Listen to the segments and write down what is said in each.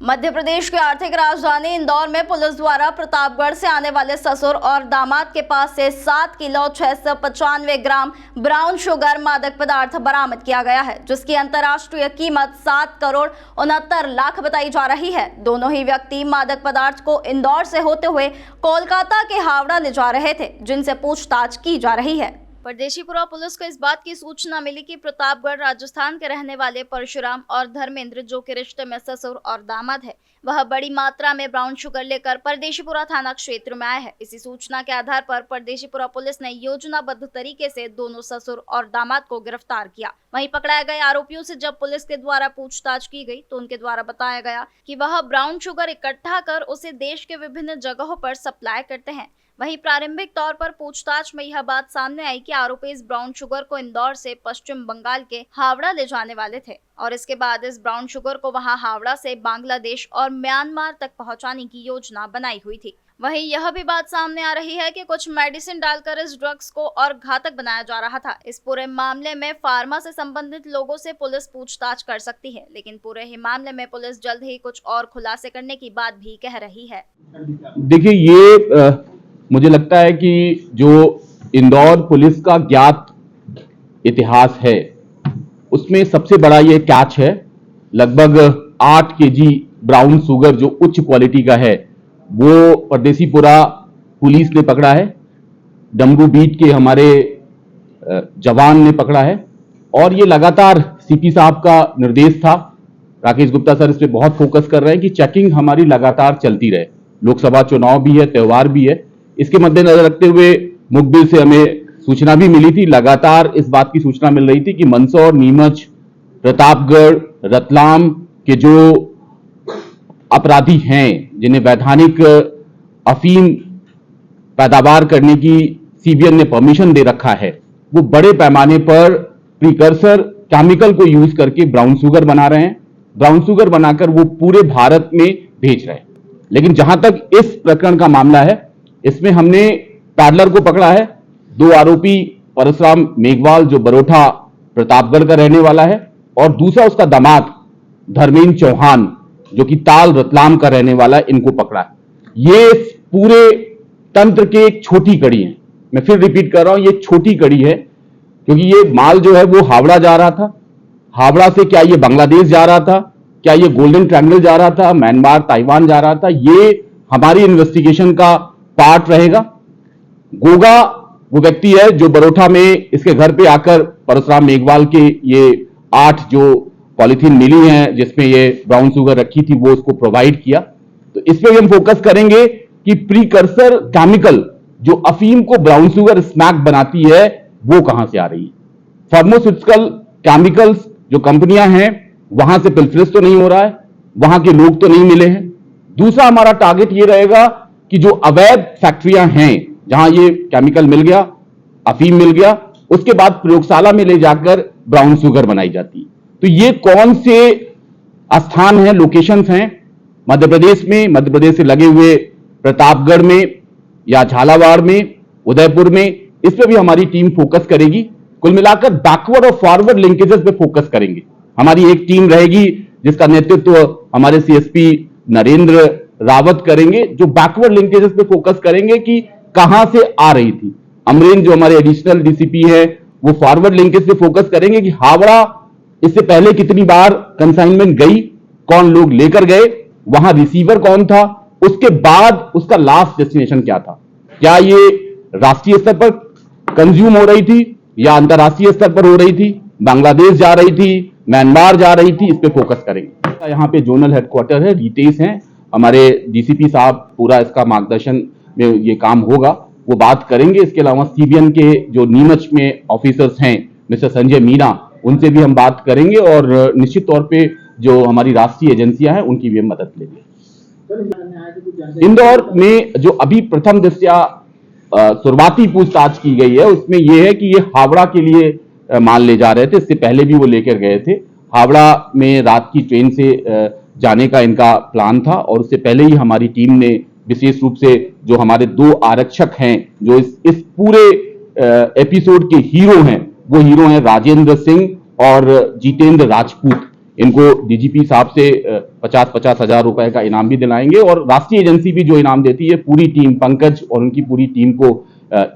मध्य प्रदेश की आर्थिक राजधानी इंदौर में पुलिस द्वारा प्रतापगढ़ से आने वाले ससुर और दामाद के पास से 7 किलो 695 ग्राम ब्राउन शुगर मादक पदार्थ बरामद किया गया है, जिसकी अंतर्राष्ट्रीय कीमत 7 करोड़ 69 लाख बताई जा रही है। दोनों ही व्यक्ति मादक पदार्थ को इंदौर से होते हुए कोलकाता के हावड़ा ले जा रहे थे, जिनसे पूछताछ की जा रही है। परदेशीपुरा पुलिस को इस बात की सूचना मिली कि प्रतापगढ़ राजस्थान के रहने वाले परशुराम और धर्मेंद्र, जो के रिश्ते में ससुर और दामाद है, वह बड़ी मात्रा में ब्राउन शुगर लेकर परदेशीपुरा थाना क्षेत्र में आए हैं। इसी सूचना के आधार पर परदेशीपुरा पुलिस ने योजनाबद्ध तरीके से दोनों ससुर और दामाद को गिरफ्तार किया। वहीं पकड़ाए गए आरोपियों से जब पुलिस के द्वारा पूछताछ की गई तो उनके द्वारा बताया गया कि वह ब्राउन शुगर इकट्ठा कर उसे देश के विभिन्न जगहों पर सप्लाई करते हैं। वहीं प्रारंभिक तौर पर पूछताछ में यह बात सामने आई कि आरोपी इस ब्राउन शुगर को इंदौर से पश्चिम बंगाल के हावड़ा ले जाने वाले थे और इसके बाद इस ब्राउन शुगर को वहां हावड़ा से बांग्लादेश और म्यांमार तक पहुंचाने की योजना बनाई हुई थी। वहीं यह भी बात सामने आ रही है कि कुछ मेडिसिन डालकर इस ड्रग्स को और घातक बनाया जा रहा था। इस पूरे मामले में फार्मा से संबंधित लोगों से पुलिस पूछताछ कर सकती है, लेकिन पूरे ही मामले में पुलिस जल्द ही कुछ और खुलासे करने की बात भी कह रही है। देखिए, ये मुझे लगता है कि जो इंदौर पुलिस का ज्ञात इतिहास है उसमें सबसे बड़ा ये कैच है। लगभग 8 केजी ब्राउन शुगर जो उच्च क्वालिटी का है वो परदेशीपुरा पुलिस ने पकड़ा है। डमरू बीट के हमारे जवान ने पकड़ा है और ये लगातार सीपी साहब का निर्देश था। राकेश गुप्ता सर इस पे बहुत फोकस कर रहे हैं कि चेकिंग हमारी लगातार चलती रहे। लोकसभा चुनाव भी है, त्यौहार भी है, इसके मद्देनजर रखते हुए मुखबिर से हमें सूचना भी मिली थी। लगातार इस बात की सूचना मिल रही थी कि मंदसौर, नीमच, प्रतापगढ़, रतलाम के जो अपराधी हैं जिन्हें वैधानिक अफीम पैदावार करने की सीबीएन ने परमिशन दे रखा है, वो बड़े पैमाने पर प्रीकर्सर केमिकल को यूज करके ब्राउन शुगर बना रहे हैं। ब्राउन शुगर बनाकर वो पूरे भारत में भेज रहे हैं। लेकिन जहां तक इस प्रकरण का मामला है, इसमें हमने पैडलर को पकड़ा है। 2 आरोपी परशुराम मेघवाल जो बरोठा प्रतापगढ़ का रहने वाला है और दूसरा उसका दामाद धर्मेंद्र चौहान जो कि ताल रतलाम का रहने वाला है, इनको पकड़ा है। ये पूरे तंत्र की एक छोटी कड़ी है। मैं फिर रिपीट कर रहा हूं, ये छोटी कड़ी है क्योंकि ये माल जो है वो हावड़ा जा रहा था। हावड़ा से क्या ये बांग्लादेश जा रहा था, क्या ये गोल्डन ट्रायंगल जा रहा था, म्यांमार, ताइवान जा रहा था, ये हमारी इन्वेस्टिगेशन का पार्ट रहेगा। गोगा वो व्यक्ति है जो बरोठा में इसके घर पे आकर परशुराम मेघवाल के ये 8 जो पॉलिथीन मिली हैं जिसमें ये ब्राउन शुगर रखी थी वो उसको प्रोवाइड किया। तो इस पे भी हम फोकस करेंगे कि प्रीकर्सर केमिकल जो अफीम को ब्राउन शुगर स्नैक बनाती है वो कहां से आ रही है। फार्मास्यूटिकल केमिकल्स जो कंपनियां हैं वहां से पिलफिल्स तो नहीं हो रहा है, वहां के लोग तो नहीं मिले हैं। दूसरा हमारा टारगेट ये रहेगा कि जो अवैध फैक्ट्रियां हैं जहां ये केमिकल मिल गया, अफीम मिल गया, उसके बाद प्रयोगशाला में ले जाकर ब्राउन शुगर बनाई जाती है। तो ये कौन से स्थान हैं, लोकेशंस हैं मध्य प्रदेश में, मध्य प्रदेश से लगे हुए प्रतापगढ़ में या झालावाड़ में, उदयपुर में, इस पर भी हमारी टीम फोकस करेगी। कुल मिलाकर बैकवर्ड और फॉरवर्ड लिंकेजेस पे फोकस करेंगे। हमारी एक टीम रहेगी जिसका नेतृत्व हमारे सीएसपी नरेंद्र रावत करेंगे, जो बैकवर्ड लिंकेजेस पे फोकस करेंगे कि कहां से आ रही थी। अमरीन जो हमारे एडिशनल डीसीपी है वो फॉरवर्ड लिंकेज पे फोकस करेंगे कि हावड़ा इससे पहले कितनी बार कंसाइनमेंट गई, कौन लोग लेकर गए, वहां रिसीवर कौन था, उसके बाद उसका लास्ट डेस्टिनेशन क्या था, क्या ये राष्ट्रीय स्तर पर कंज्यूम हो रही थी या अंतरराष्ट्रीय स्तर पर हो रही थी, बांग्लादेश जा रही थी, म्यांमार जा रही थी, इस पे फोकस करेंगे। यहाँ पे जोनल हेडक्वार्टर है, रिटेस हैं, हमारे डीसीपी साहब पूरा इसका मार्गदर्शन में ये काम होगा, वो बात करेंगे। इसके अलावा सीबीएन के जो नीमच में ऑफिसर्स हैं मिस्टर संजय मीना, उनसे भी हम बात करेंगे और निश्चित तौर पे जो हमारी राष्ट्रीय एजेंसियां हैं उनकी भी हम मदद लेंगे। इंदौर में जो अभी प्रथम दृष्टया शुरुआती पूछताछ की गई है उसमें यह है कि ये हावड़ा के लिए माल ले जा रहे थे। इससे पहले भी वो लेकर गए थे। हावड़ा में रात की ट्रेन से जाने का इनका प्लान था और उससे पहले ही हमारी टीम ने विशेष रूप से जो हमारे 2 आरक्षक हैं जो इस पूरे एपिसोड के हीरो हैं, वो हीरो हैं राजेंद्र सिंह और जितेंद्र राजपूत। इनको डीजीपी साहब से 50-50 हजार रुपए का इनाम भी दिलाएंगे और राष्ट्रीय एजेंसी भी जो इनाम देती है पूरी टीम, पंकज और उनकी पूरी टीम को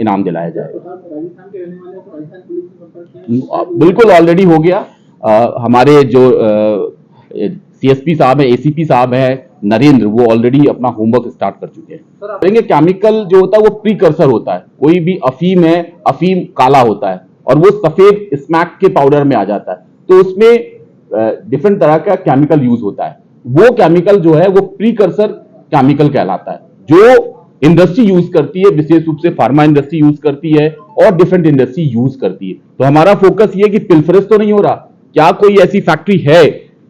इनाम दिलाया जाएगा। राजस्थान के रहने वाले तो राजस्थान पुलिस में संपर्क किया? बिल्कुल ऑलरेडी हो गया। हमारे जो सीएसपी साहब है, एसीपी साहब है नरेंद्र, वो ऑलरेडी अपना होमवर्क स्टार्ट कर चुके हैं। करेंगे, केमिकल जो होता है वो प्रीकर्सर होता है। कोई भी अफीम है, अफीम काला होता है और वो सफेद स्मैक के पाउडर में आ जाता है, तो उसमें डिफरेंट तरह का केमिकल यूज होता है। वो केमिकल जो है वो प्रीकर्सर केमिकल कहलाता है, जो इंडस्ट्री यूज करती है, विशेष रूप से फार्मा इंडस्ट्री यूज करती है और डिफरेंट इंडस्ट्री यूज करती है। तो हमारा फोकस ये कि पिल्फरेज तो नहीं हो रहा, क्या कोई ऐसी फैक्ट्री है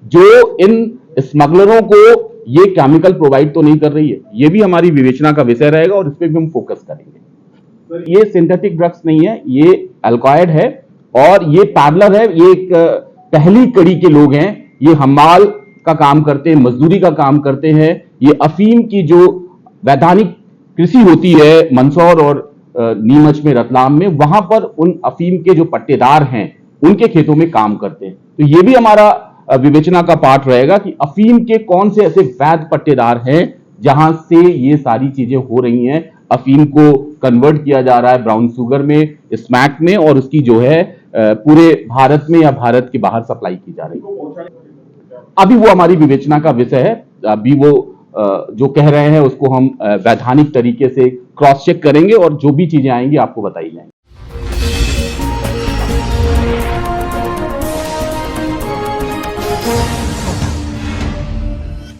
जो इन स्मगलरों को ये केमिकल प्रोवाइड तो नहीं कर रही है। ये भी हमारी विवेचना का विषय रहेगा और इस पे भी हम फोकस करेंगे। ये सिंथेटिक ड्रग्स नहीं है, ये अल्कोहल है और ये पैडलर है। ये एक पहली कड़ी के लोग हैं, ये हमाल का काम करते हैं, मजदूरी का काम करते हैं। ये अफीम की जो वैधानिक कृषि होती है मंदसौर और नीमच में, रतलाम में, वहां पर उन अफीम के जो पट्टेदार हैं उनके खेतों में काम करते हैं। तो ये भी हमारा विवेचना का पार्ट रहेगा कि अफीम के कौन से ऐसे वैध पट्टेदार हैं जहां से ये सारी चीजें हो रही हैं। अफीम को कन्वर्ट किया जा रहा है ब्राउन शुगर में, स्मैक में, और उसकी जो है पूरे भारत में या भारत के बाहर सप्लाई की जा रही है। अभी वो हमारी विवेचना का विषय है। अभी वो जो कह रहे हैं उसको हम वैधानिक तरीके से क्रॉस चेक करेंगे और जो भी चीजें आएंगी आपको बताई जाएंगी।